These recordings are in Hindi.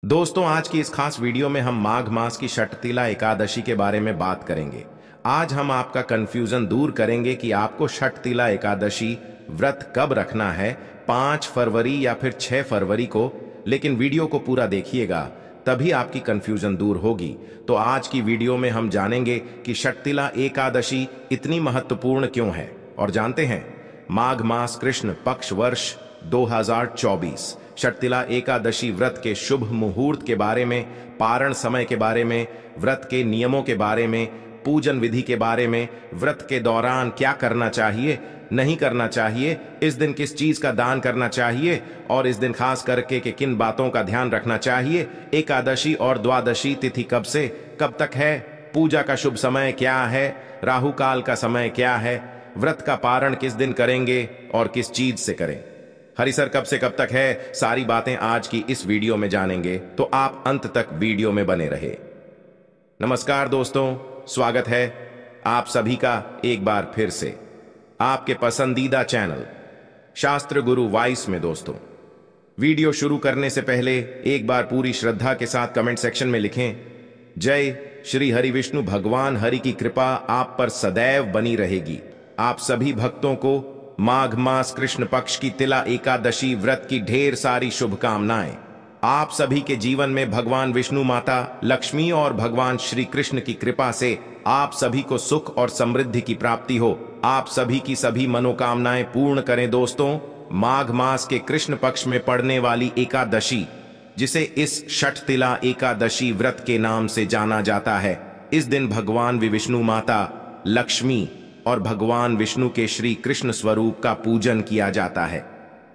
दोस्तों, आज की इस खास वीडियो में हम माघ मास की षटतिला एकादशी के बारे में बात करेंगे। आज हम आपका कंफ्यूजन दूर करेंगे कि आपको षटतिला एकादशी व्रत कब रखना है, 5 फरवरी या फिर 6 फरवरी को। लेकिन वीडियो को पूरा देखिएगा, तभी आपकी कंफ्यूजन दूर होगी। तो आज की वीडियो में हम जानेंगे कि षटतिला एकादशी इतनी महत्वपूर्ण क्यों है। और जानते हैं, माघ मास कृष्ण पक्ष वर्ष 2024 षटतिला एकादशी व्रत के शुभ मुहूर्त के बारे में, पारण समय के बारे में, व्रत के नियमों के बारे में, पूजन विधि के बारे में, व्रत के दौरान क्या करना चाहिए, नहीं करना चाहिए, इस दिन किस चीज का दान करना चाहिए और इस दिन खास करके कि किन बातों का ध्यान रखना चाहिए, एकादशी और द्वादशी तिथि कब से कब तक है, पूजा का शुभ समय क्या है, राहु काल का समय क्या है, व्रत का पारण किस दिन करेंगे और किस चीज से करें, हरिसर कब से कब तक है, सारी बातें आज की इस वीडियो में जानेंगे। तो आप अंत तक वीडियो में बने रहे। नमस्कार दोस्तों, स्वागत है आप सभी का एक बार फिर से आपके पसंदीदा चैनल शास्त्र गुरु वॉइस में। दोस्तों, वीडियो शुरू करने से पहले एक बार पूरी श्रद्धा के साथ कमेंट सेक्शन में लिखें, जय श्री हरि विष्णु भगवान हरि की कृपा आप पर सदैव बनी रहेगी। आप सभी भक्तों को माघ मास कृष्ण पक्ष की तिला एकादशी व्रत की ढेर सारी शुभकामनाएं। आप सभी के जीवन में भगवान विष्णु माता लक्ष्मी और भगवान श्री कृष्ण की कृपा से आप सभी को सुख और समृद्धि की प्राप्ति हो। आप सभी की सभी मनोकामनाएं पूर्ण करें। दोस्तों, माघ मास के कृष्ण पक्ष में पड़ने वाली एकादशी, जिसे इस षटतिला एकादशी व्रत के नाम से जाना जाता है, इस दिन भगवान विष्णु माता लक्ष्मी और भगवान विष्णु के श्री कृष्ण स्वरूप का पूजन किया जाता है।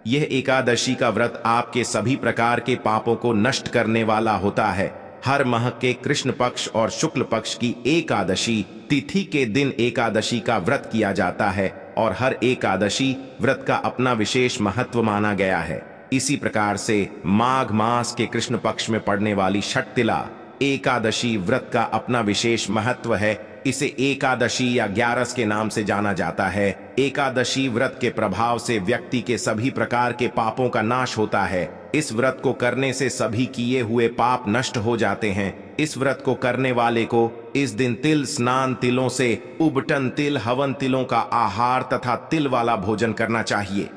यह एकादशी का व्रत आपके सभी प्रकार के पापों को नष्ट करने वाला होता है। हर माह के कृष्ण पक्ष और शुक्ल पक्ष की एकादशी तिथि के दिन एकादशी का व्रत किया जाता है और हर एकादशी व्रत का अपना विशेष महत्व माना गया है। इसी प्रकार से माघ मास के कृष्ण पक्ष में पड़ने वाली षटतिला एकादशी व्रत का अपना विशेष महत्व है। इसे एकादशी या 11 के नाम से जाना जाता है। एकादशी व्रत के प्रभाव से व्यक्ति के सभी प्रकार के पापों का नाश होता है। इस व्रत को करने से सभी किए हुए पाप नष्ट हो जाते हैं। इस व्रत को करने वाले को इस दिन तिल स्नान, तिलों से उबटन तिल, हवन तिलों का आहार तथा तिल वाला भोजन करना चाहिए।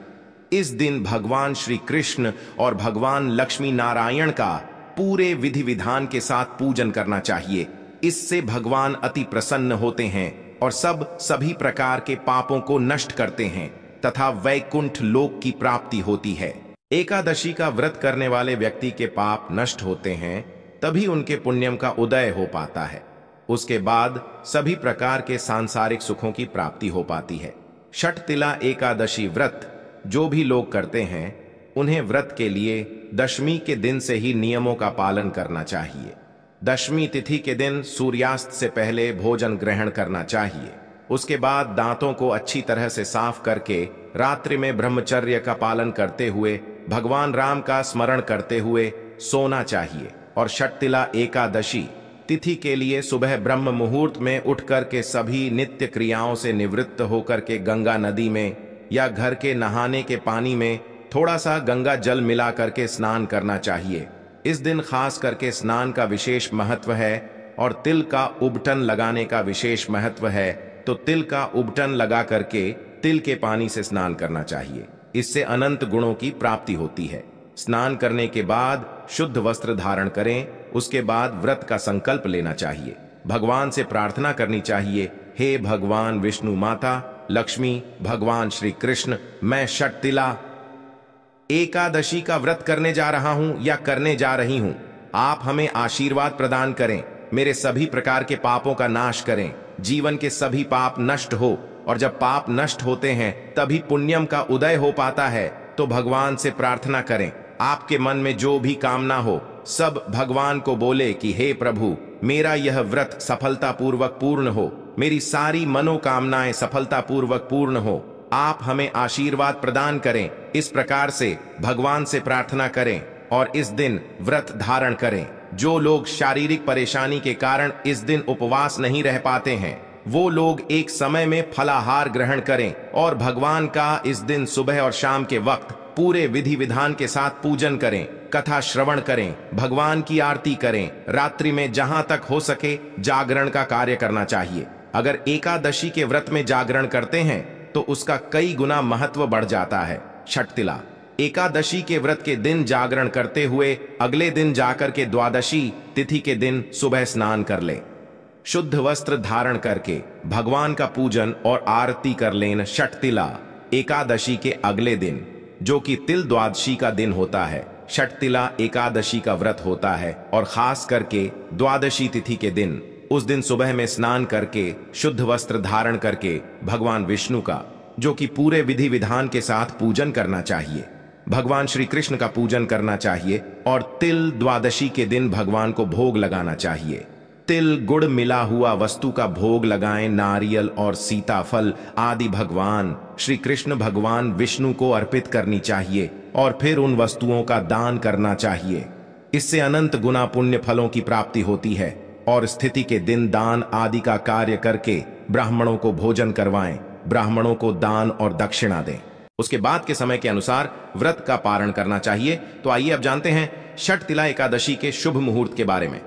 इस दिन भगवान श्री कृष्ण और भगवान लक्ष्मी नारायण का पूरे विधि विधान के साथ पूजन करना चाहिए। इससे भगवान अति प्रसन्न होते हैं और सभी प्रकार के पापों को नष्ट करते हैं तथा वैकुंठ लोक की प्राप्ति होती है। एकादशी का व्रत करने वाले व्यक्ति के पाप नष्ट होते हैं, तभी उनके पुण्यम का उदय हो पाता है। उसके बाद सभी प्रकार के सांसारिक सुखों की प्राप्ति हो पाती है। षटतिला एकादशी व्रत जो भी लोग करते हैं, उन्हें व्रत के लिए दशमी के दिन से ही नियमों का पालन करना चाहिए। दशमी तिथि के दिन सूर्यास्त से पहले भोजन ग्रहण करना चाहिए। उसके बाद दांतों को अच्छी तरह से साफ करके रात्रि में ब्रह्मचर्य का पालन करते हुए भगवान राम का स्मरण करते हुए सोना चाहिए। और षटतिला एकादशी तिथि के लिए सुबह ब्रह्म मुहूर्त में उठ करके सभी नित्य क्रियाओं से निवृत्त होकर के गंगा नदी में या घर के नहाने के पानी में थोड़ा सा गंगा जल मिला करके स्नान करना चाहिए। इस दिन खास करके स्नान का विशेष महत्व है और तिल का उबटन लगाने का विशेष महत्व है। तो तिल का उबटन लगा करके तिल के पानी से स्नान करना चाहिए। इससे अनंत गुणों की प्राप्ति होती है। स्नान करने के बाद शुद्ध वस्त्र धारण करें। उसके बाद व्रत का संकल्प लेना चाहिए। भगवान से प्रार्थना करनी चाहिए, हे भगवान विष्णु माता लक्ष्मी, भगवान श्री कृष्ण, मैं षटतिला एकादशी का व्रत करने जा रहा हूं या करने जा रही हूं। आप हमें आशीर्वाद प्रदान करें, मेरे सभी प्रकार के पापों का नाश करें, जीवन के सभी पाप नष्ट हो। और जब पाप नष्ट होते हैं तभी पुण्यम का उदय हो पाता है। तो भगवान से प्रार्थना करें, आपके मन में जो भी कामना हो सब भगवान को बोले कि हे प्रभु, मेरा यह व्रत सफलतापूर्वक पूर्ण हो, मेरी सारी मनोकामनाएं सफलतापूर्वक पूर्ण हो, आप हमें आशीर्वाद प्रदान करें। इस प्रकार से भगवान से प्रार्थना करें और इस दिन व्रत धारण करें। जो लोग शारीरिक परेशानी के कारण इस दिन उपवास नहीं रह पाते हैं, वो लोग एक समय में फलाहार ग्रहण करें और भगवान का इस दिन सुबह और शाम के वक्त पूरे विधि विधान के साथ पूजन करें। कथा श्रवण करें, भगवान की आरती करें, रात्रि में जहां तक हो सके जागरण का कार्य करना चाहिए। अगर एकादशी के व्रत में जागरण करते हैं तो उसका कई गुना महत्व बढ़ जाता है। छठ तिला एकादशी के व्रत के दिन जागरण करते हुए अगले दिन जाकर के द्वादशी तिथि के दिन सुबह स्नान कर ले, शुद्ध वस्त्र धारण करके भगवान का पूजन और आरती कर लें। छठ तिला एकादशी के अगले दिन जो कि तिल द्वादशी का दिन होता है, छठ तिला एकादशी का व्रत होता है और खास करके द्वादशी तिथि के दिन, उस दिन सुबह में स्नान करके शुद्ध वस्त्र धारण करके भगवान विष्णु का, जो कि पूरे विधि विधान के साथ पूजन करना चाहिए, भगवान श्री कृष्ण का पूजन करना चाहिए और तिल द्वादशी के दिन भगवान को भोग लगाना चाहिए। तिल गुड़ मिला हुआ वस्तु का भोग लगाएं, नारियल और सीताफल आदि भगवान श्री कृष्ण भगवान विष्णु को अर्पित करनी चाहिए और फिर उन वस्तुओं का दान करना चाहिए। इससे अनंत गुना पुण्य फलों की प्राप्ति होती है। और स्थिति के दिन दान आदि का कार्य करके ब्राह्मणों को भोजन करवाएं, ब्राह्मणों को दान और दक्षिणा दें। उसके बाद के समय के अनुसार व्रत का पारण करना चाहिए। तो आइए अब जानते हैं छठ तिला एकादशी के शुभ मुहूर्त के बारे में।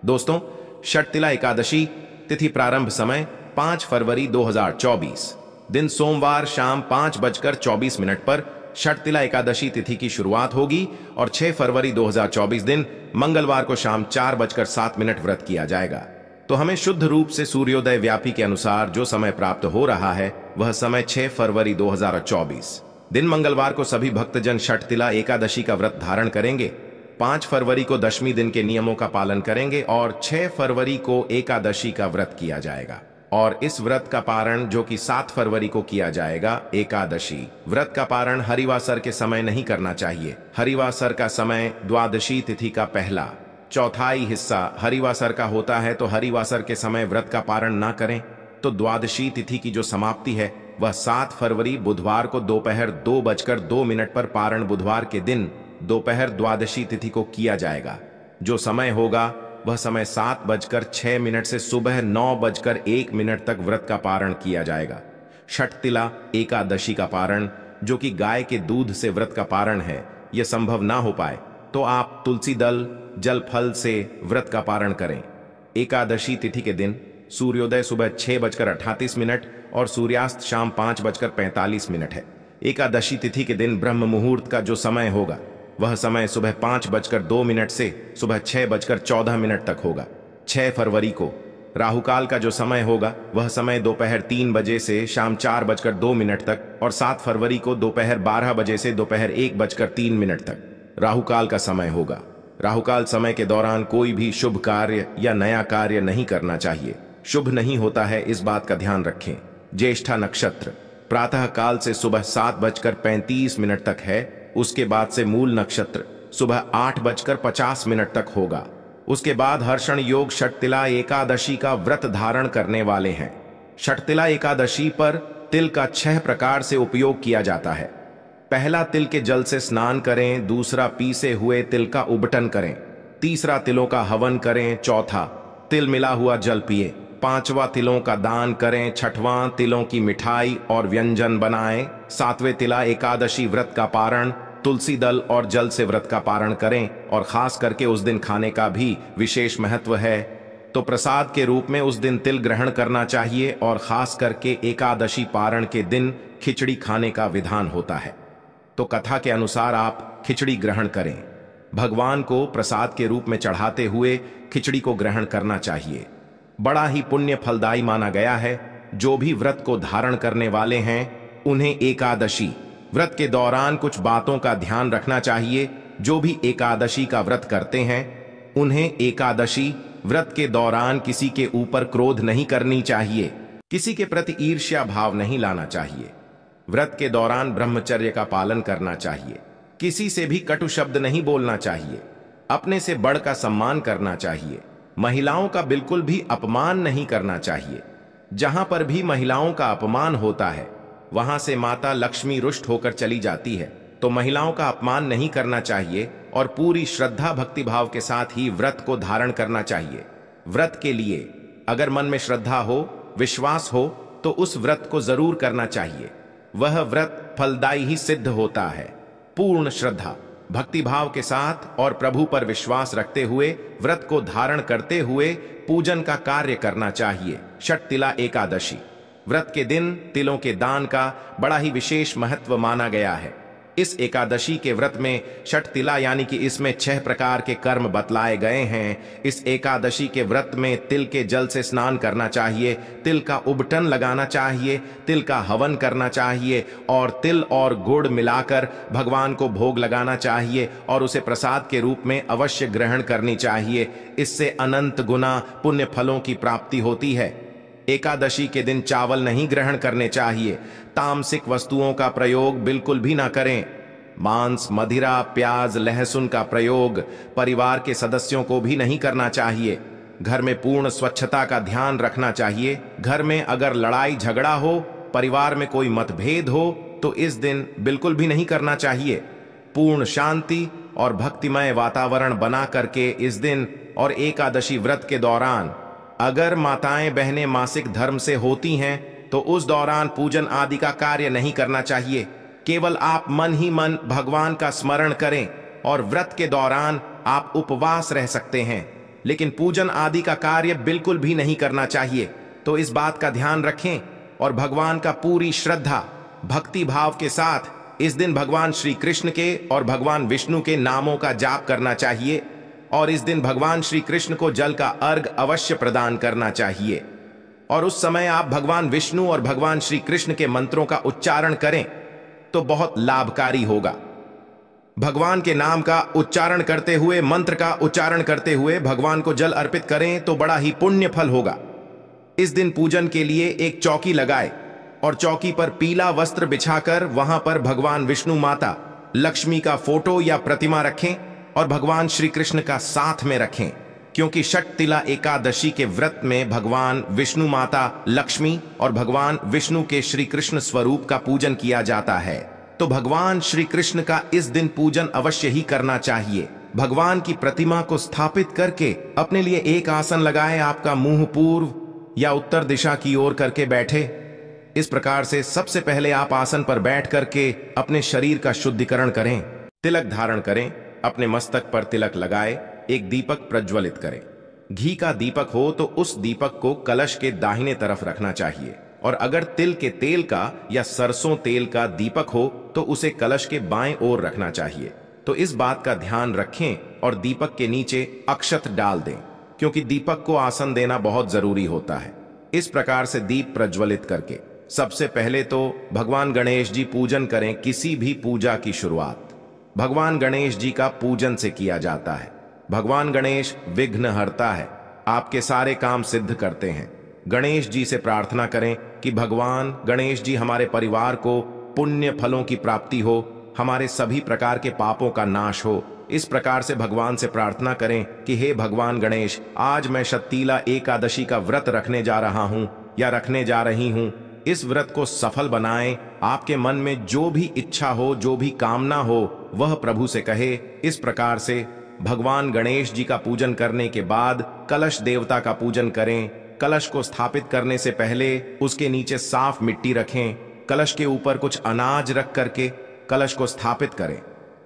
दोस्तों, छठ तिला एकादशी तिथि प्रारंभ समय 5 फरवरी 2024 दिन सोमवार शाम 5:24 पर छठ तिला एकादशी तिथि की शुरुआत होगी और 6 फरवरी 2024 दिन मंगलवार को शाम 4:07 व्रत किया जाएगा। तो हमें शुद्ध रूप से सूर्योदय व्यापी के अनुसार जो समय प्राप्त हो रहा है वह समय 6 फरवरी 2024 दिन मंगलवार को सभी भक्तजन छठ तिला एकादशी का व्रत धारण करेंगे। 5 फरवरी को दशमी दिन के नियमों का पालन करेंगे और 6 फरवरी को एकादशी का व्रत किया जाएगा। और इस व्रत का पारण जो कि 7 फरवरी को किया जाएगा, एकादशी व्रत का पारण हरिवासर के समय नहीं करना चाहिए। हरिवासर का समय द्वादशी तिथि का पहला चौथाई हिस्सा हरिवासर का होता है, तो हरिवासर के समय व्रत का पारण ना करें। तो द्वादशी तिथि की जो समाप्ति है वह 7 फरवरी बुधवार को दोपहर 2:02 पर पारण बुधवार के दिन दोपहर द्वादशी तिथि को किया जाएगा। जो समय होगा वह समय 7:06 से सुबह 9:01 तक व्रत का पारण किया जाएगा। छठ तिला एकादशी का पारण जो कि गाय के दूध से व्रत का पारण है, यह संभव ना हो पाए तो आप तुलसी दल जल फल से व्रत का पारण करें। एकादशी तिथि के दिन सूर्योदय सुबह 6:38 और सूर्यास्त शाम 5:45 है। एकादशी तिथि के दिन ब्रह्म मुहूर्त का जो समय होगा वह समय सुबह 5:02 से सुबह 6:14 तक होगा। 6 फरवरी को राहुकाल का जो समय होगा वह समय दोपहर 3 बजे से शाम 4:02 तक और 7 फरवरी को दोपहर 12 बजे से दोपहर 1:03 तक राहुकाल का समय होगा। राहुकाल समय के दौरान कोई भी शुभ कार्य या नया कार्य नहीं करना चाहिए। शुभ नहीं होता है, इस बात का ध्यान रखें। ज्येष्ठा नक्षत्र प्रातः काल से सुबह 7:35 तक है। उसके बाद से मूल नक्षत्र सुबह 8:50 तक होगा। उसके बाद हर्षण योग छठ तिला एकादशी का व्रत धारण करने वाले हैं। छठ तिला एकादशी पर तिल का 6 प्रकार से उपयोग किया जाता है। पहला, तिल के जल से स्नान करें। दूसरा, पीसे हुए तिल का उबटन करें। तीसरा, तिलों का हवन करें। चौथा, तिल मिला हुआ जल पिए। पांचवा, तिलों का दान करें। छठवां, तिलों की मिठाई और व्यंजन बनाएं। सातवें, तिला एकादशी व्रत का पारण तुलसी दल और जल से व्रत का पारण करें और खास करके उस दिन खाने का भी विशेष महत्व है। तो प्रसाद के रूप में उस दिन तिल ग्रहण करना चाहिए और खास करके एकादशी पारण के दिन खिचड़ी खाने का विधान होता है। तो कथा के अनुसार आप खिचड़ी ग्रहण करें। भगवान को प्रसाद के रूप में चढ़ाते हुए खिचड़ी को ग्रहण करना चाहिए। बड़ा ही पुण्य फलदायी माना गया है। जो भी व्रत को धारण करने वाले हैं उन्हें एकादशी व्रत के दौरान कुछ बातों का ध्यान रखना चाहिए। जो भी एकादशी का व्रत करते हैं उन्हें एकादशी व्रत के दौरान किसी के ऊपर क्रोध नहीं करनी चाहिए, किसी के प्रति ईर्ष्या भाव नहीं लाना चाहिए। व्रत के दौरान ब्रह्मचर्य का पालन करना चाहिए। किसी से भी कटु शब्द नहीं बोलना चाहिए। अपने से बड़ का सम्मान करना चाहिए। महिलाओं का बिल्कुल भी अपमान नहीं करना चाहिए। जहां पर भी महिलाओं का अपमान होता है वहां से माता लक्ष्मी रुष्ट होकर चली जाती है। तो महिलाओं का अपमान नहीं करना चाहिए और पूरी श्रद्धा भक्ति भाव के साथ ही व्रत को धारण करना चाहिए। व्रत के लिए अगर मन में श्रद्धा हो, विश्वास हो तो उस व्रत को जरूर करना चाहिए। वह व्रत फलदायी ही सिद्ध होता है। पूर्ण श्रद्धा भक्ति भाव के साथ और प्रभु पर विश्वास रखते हुए व्रत को धारण करते हुए पूजन का कार्य करना चाहिए। षट तिला एकादशी व्रत के दिन तिलों के दान का बड़ा ही विशेष महत्व माना गया है। इस एकादशी के व्रत में षट तिला यानी कि इसमें 6 प्रकार के कर्म बतलाए गए हैं। इस एकादशी के व्रत में तिल के जल से स्नान करना चाहिए, तिल का उबटन लगाना चाहिए, तिल का हवन करना चाहिए और तिल और गुड़ मिलाकर भगवान को भोग लगाना चाहिए और उसे प्रसाद के रूप में अवश्य ग्रहण करनी चाहिए। इससे अनंत गुना पुण्य फलों की प्राप्ति होती है। एकादशी के दिन चावल नहीं ग्रहण करने चाहिए। तामसिक वस्तुओं का प्रयोग बिल्कुल भी ना करें। मांस, मदिरा, प्याज, लहसुन का प्रयोग परिवार के सदस्यों को भी नहीं करना चाहिए। घर में पूर्ण स्वच्छता का ध्यान रखना चाहिए। घर में अगर लड़ाई झगड़ा हो, परिवार में कोई मतभेद हो तो इस दिन बिल्कुल भी नहीं करना चाहिए। पूर्ण शांति और भक्तिमय वातावरण बना करके इस दिन और एकादशी व्रत के दौरान अगर माताएं बहनें मासिक धर्म से होती हैं तो उस दौरान पूजन आदि का कार्य नहीं करना चाहिए। केवल आप मन ही मन भगवान का स्मरण करें और व्रत के दौरान आप उपवास रह सकते हैं, लेकिन पूजन आदि का कार्य बिल्कुल भी नहीं करना चाहिए। तो इस बात का ध्यान रखें और भगवान का पूरी श्रद्धा भक्ति भाव के साथ इस दिन भगवान श्री कृष्ण के और भगवान विष्णु के नामों का जाप करना चाहिए और इस दिन भगवान श्री कृष्ण को जल का अर्घ अवश्य प्रदान करना चाहिए। और उस समय आप भगवान विष्णु और भगवान श्री कृष्ण के मंत्रों का उच्चारण करें तो बहुत लाभकारी होगा। भगवान के नाम का उच्चारण करते हुए, मंत्र का उच्चारण करते हुए भगवान को जल अर्पित करें तो बड़ा ही पुण्य फल होगा। इस दिन पूजन के लिए एक चौकी लगाए और चौकी पर पीला वस्त्र बिछाकर वहां पर भगवान विष्णु माता लक्ष्मी का फोटो या प्रतिमा रखें और भगवान श्री कृष्ण का साथ में रखें, क्योंकि षट तिला एकादशी के व्रत में भगवान विष्णु माता लक्ष्मी और भगवान विष्णु के श्री कृष्ण स्वरूप का पूजन किया जाता है। तो भगवान श्री कृष्ण का इस दिन पूजन अवश्य ही करना चाहिए। भगवान की प्रतिमा को स्थापित करके अपने लिए एक आसन लगाए, आपका मुंह पूर्व या उत्तर दिशा की ओर करके बैठे। इस प्रकार से सबसे पहले आप आसन पर बैठ करके अपने शरीर का शुद्धिकरण करें, तिलक धारण करें, अपने मस्तक पर तिलक लगाए, एक दीपक प्रज्वलित करें। घी का दीपक हो तो उस दीपक को कलश के दाहिने तरफ रखना चाहिए और अगर तिल के तेल का या सरसों तेल का दीपक हो तो उसे कलश के बाएं ओर रखना चाहिए। तो इस बात का ध्यान रखें और दीपक के नीचे अक्षत डाल दें, क्योंकि दीपक को आसन देना बहुत जरूरी होता है। इस प्रकार से दीप प्रज्वलित करके सबसे पहले तो भगवान गणेश जी पूजन करें। किसी भी पूजा की शुरुआत भगवान गणेश जी का पूजन से किया जाता है। भगवान गणेश विघ्न हरता है, आपके सारे काम सिद्ध करते हैं। गणेश जी से प्रार्थना करें कि भगवान गणेश जी हमारे परिवार को पुण्य फलों की प्राप्ति हो, हमारे सभी प्रकार के पापों का नाश हो। इस प्रकार से भगवान से प्रार्थना करें कि हे भगवान गणेश, आज मैं षटतिला एकादशी का व्रत रखने जा रहा हूं या रखने जा रही हूं। इस व्रत को सफल बनाएं। आपके मन में जो भी इच्छा हो, जो भी कामना हो, वह प्रभु से कहे। इस प्रकार से भगवान गणेश जी का पूजन करने के बाद कलश देवता का पूजन करें। कलश को स्थापित करने से पहले उसके नीचे साफ मिट्टी रखें। कलश के ऊपर कुछ अनाज रख करके कलश को स्थापित करें।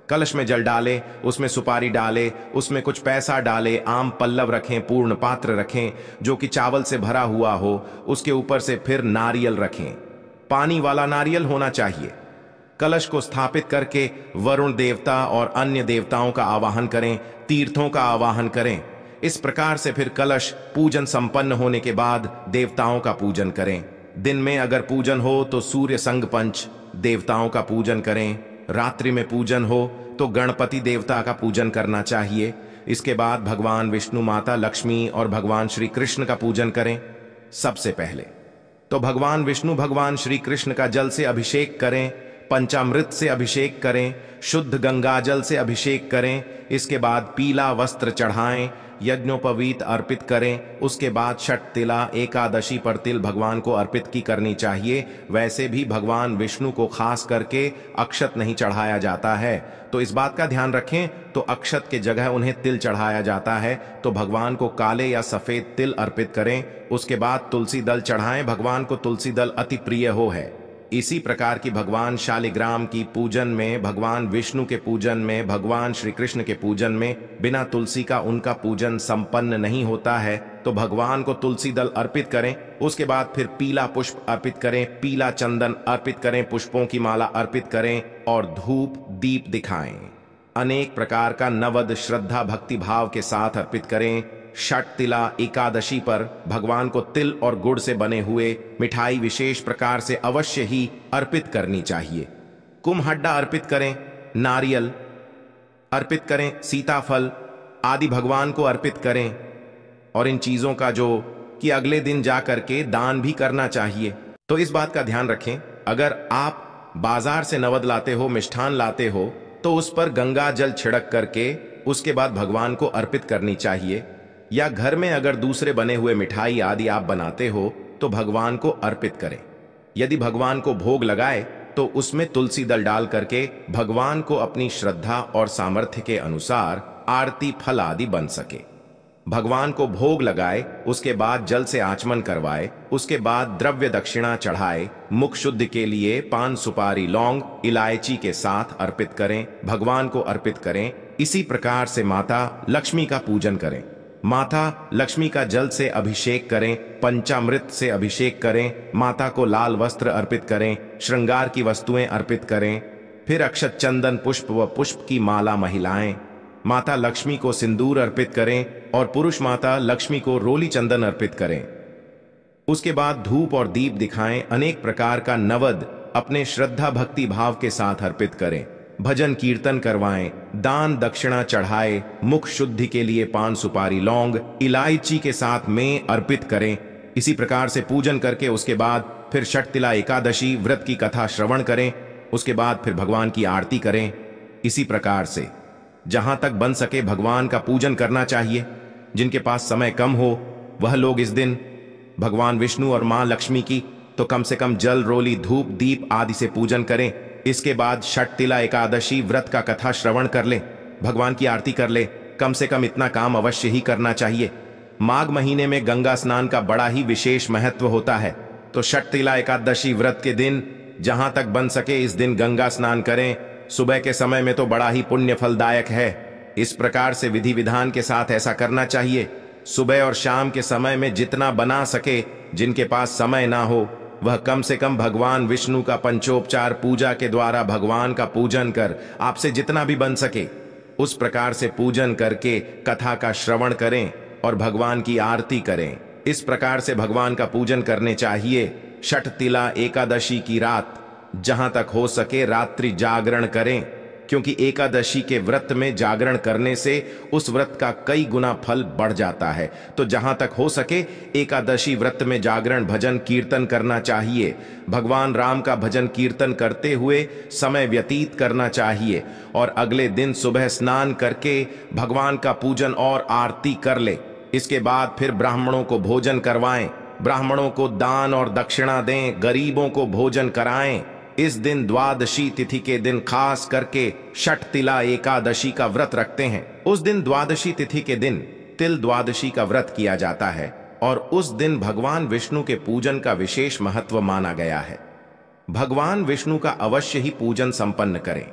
कलश में जल डालें, उसमें सुपारी डालें, उसमें कुछ पैसा डालें, आम पल्लव रखें, पूर्ण पात्र रखें जो कि चावल से भरा हुआ हो। उसके ऊपर से फिर नारियल रखें, पानी वाला नारियल होना चाहिए। कलश को स्थापित करके वरुण देवता और अन्य देवताओं का आवाहन करें, तीर्थों का आवाहन करें। इस प्रकार से फिर कलश पूजन संपन्न होने के बाद देवताओं का पूजन करें। दिन में अगर पूजन हो तो सूर्य संग पंच देवताओं का पूजन करें। रात्रि में पूजन हो तो गणपति देवता का पूजन करना चाहिए। इसके बाद भगवान विष्णु माता लक्ष्मी और भगवान श्री कृष्ण का पूजन करें। सबसे पहले तो भगवान विष्णु भगवान श्री कृष्ण का जल से अभिषेक करें, पंचामृत से अभिषेक करें, शुद्ध गंगाजल से अभिषेक करें। इसके बाद पीला वस्त्र चढ़ाएं, यज्ञोपवीत अर्पित करें। उसके बाद षट तिला एकादशी पर तिल भगवान को अर्पित की करनी चाहिए। वैसे भी भगवान विष्णु को खास करके अक्षत नहीं चढ़ाया जाता है, तो इस बात का ध्यान रखें। तो अक्षत के जगह उन्हें तिल चढ़ाया जाता है, तो भगवान को काले या सफेद तिल अर्पित करें। उसके बाद तुलसी दल चढ़ाएं, भगवान को तुलसी दल अति प्रिय हो है। इसी प्रकार की भगवान शालिग्राम की पूजन में, भगवान विष्णु के पूजन में, भगवान श्री कृष्ण के पूजन में बिना तुलसी का उनका पूजन संपन्न नहीं होता है। तो भगवान को तुलसी दल अर्पित करें, उसके बाद फिर पीला पुष्प अर्पित करें, पीला चंदन अर्पित करें, पुष्पों की माला अर्पित करें और धूप दीप दिखाएं। अनेक प्रकार का नवद श्रद्धा भक्ति भाव के साथ अर्पित करें। षट तिला एकादशी पर भगवान को तिल और गुड़ से बने हुए मिठाई विशेष प्रकार से अवश्य ही अर्पित करनी चाहिए। कुम्हड्डा अर्पित करें, नारियल अर्पित करें, सीताफल आदि भगवान को अर्पित करें और इन चीजों का जो कि अगले दिन जा करके दान भी करना चाहिए। तो इस बात का ध्यान रखें, अगर आप बाजार से नवद लाते हो, मिष्ठान लाते हो, तो उस पर गंगा जल छिड़क करके उसके बाद भगवान को अर्पित करनी चाहिए। या घर में अगर दूसरे बने हुए मिठाई आदि आप बनाते हो तो भगवान को अर्पित करें। यदि भगवान को भोग लगाए तो उसमें तुलसी दल डाल करके भगवान को अपनी श्रद्धा और सामर्थ्य के अनुसार आरती फल आदि बन सके। भगवान को भोग लगाए, उसके बाद जल से आचमन करवाए, उसके बाद द्रव्य दक्षिणा चढ़ाए, मुख शुद्धि के लिए पान सुपारी लौंग इलायची के साथ अर्पित करें, भगवान को अर्पित करें। इसी प्रकार से माता लक्ष्मी का पूजन करें। माता लक्ष्मी का जल से अभिषेक करें, पंचामृत से अभिषेक करें, माता को लाल वस्त्र अर्पित करें, श्रृंगार की वस्तुएं अर्पित करें, फिर अक्षत चंदन पुष्प व पुष्प की माला महिलाएं माता लक्ष्मी को सिंदूर अर्पित करें और पुरुष माता लक्ष्मी को रोली चंदन अर्पित करें। उसके बाद धूप और दीप दिखाएं। अनेक प्रकार का नवद अपने श्रद्धा भक्ति भाव के साथ अर्पित करें, भजन कीर्तन करवाएं, दान दक्षिणा चढ़ाए, मुख शुद्धि के लिए पान सुपारी लौंग इलायची के साथ में अर्पित करें। इसी प्रकार से पूजन करके उसके बाद फिर षटतिला एकादशी व्रत की कथा श्रवण करें, उसके बाद फिर भगवान की आरती करें। इसी प्रकार से जहां तक बन सके भगवान का पूजन करना चाहिए। जिनके पास समय कम हो वह लोग इस दिन भगवान विष्णु और मां लक्ष्मी की तो कम से कम जल रोली धूप दीप आदि से पूजन करें। इसके बाद षटतिला एकादशी व्रत का कथा श्रवण कर ले, भगवान की आरती कर ले। कम से कम इतना काम अवश्य ही करना चाहिए। माघ महीने में गंगा स्नान का बड़ा ही विशेष महत्व होता है, तो षटतिला एकादशी व्रत के दिन जहां तक बन सके इस दिन गंगा स्नान करें। सुबह के समय में तो बड़ा ही पुण्य फलदायक है। इस प्रकार से विधि विधान के साथ ऐसा करना चाहिए। सुबह और शाम के समय में जितना बना सके, जिनके पास समय ना हो वह कम से कम भगवान विष्णु का पंचोपचार पूजा के द्वारा भगवान का पूजन कर आपसे जितना भी बन सके उस प्रकार से पूजन करके कथा का श्रवण करें और भगवान की आरती करें। इस प्रकार से भगवान का पूजन करने चाहिए। षटतिला एकादशी की रात जहां तक हो सके रात्रि जागरण करें, क्योंकि एकादशी के व्रत में जागरण करने से उस व्रत का कई गुना फल बढ़ जाता है। तो जहां तक हो सके एकादशी व्रत में जागरण भजन कीर्तन करना चाहिए। भगवान राम का भजन कीर्तन करते हुए समय व्यतीत करना चाहिए और अगले दिन सुबह स्नान करके भगवान का पूजन और आरती कर ले। इसके बाद फिर ब्राह्मणों को भोजन करवाएं, ब्राह्मणों को दान और दक्षिणा दें, गरीबों को भोजन कराएं। इस दिन द्वादशी तिथि के दिन खास करके षटतिला एकादशी का व्रत रखते हैं। उस दिन द्वादशी तिथि के दिन तिल द्वादशी का व्रत किया जाता है और उस दिन भगवान विष्णु के पूजन का विशेष महत्व माना गया है। भगवान विष्णु का अवश्य ही पूजन संपन्न करें।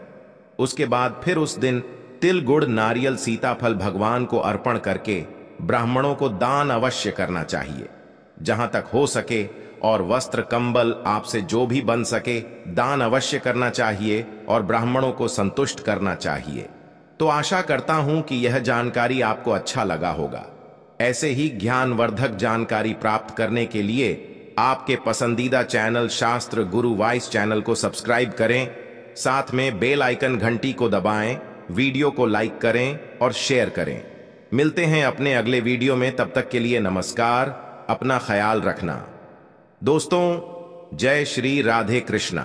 उसके बाद फिर उस दिन तिल गुड़ नारियल सीताफल भगवान को अर्पण करके ब्राह्मणों को दान अवश्य करना चाहिए जहां तक हो सके, और वस्त्र कंबल आपसे जो भी बन सके दान अवश्य करना चाहिए और ब्राह्मणों को संतुष्ट करना चाहिए। तो आशा करता हूं कि यह जानकारी आपको अच्छा लगा होगा। ऐसे ही ज्ञानवर्धक जानकारी प्राप्त करने के लिए आपके पसंदीदा चैनल शास्त्र गुरु वॉइस चैनल को सब्सक्राइब करें, साथ में बेल आइकन घंटी को दबाएं, वीडियो को लाइक करें और शेयर करें। मिलते हैं अपने अगले वीडियो में, तब तक के लिए नमस्कार, अपना ख्याल रखना। दोस्तों, जय श्री राधे कृष्णा।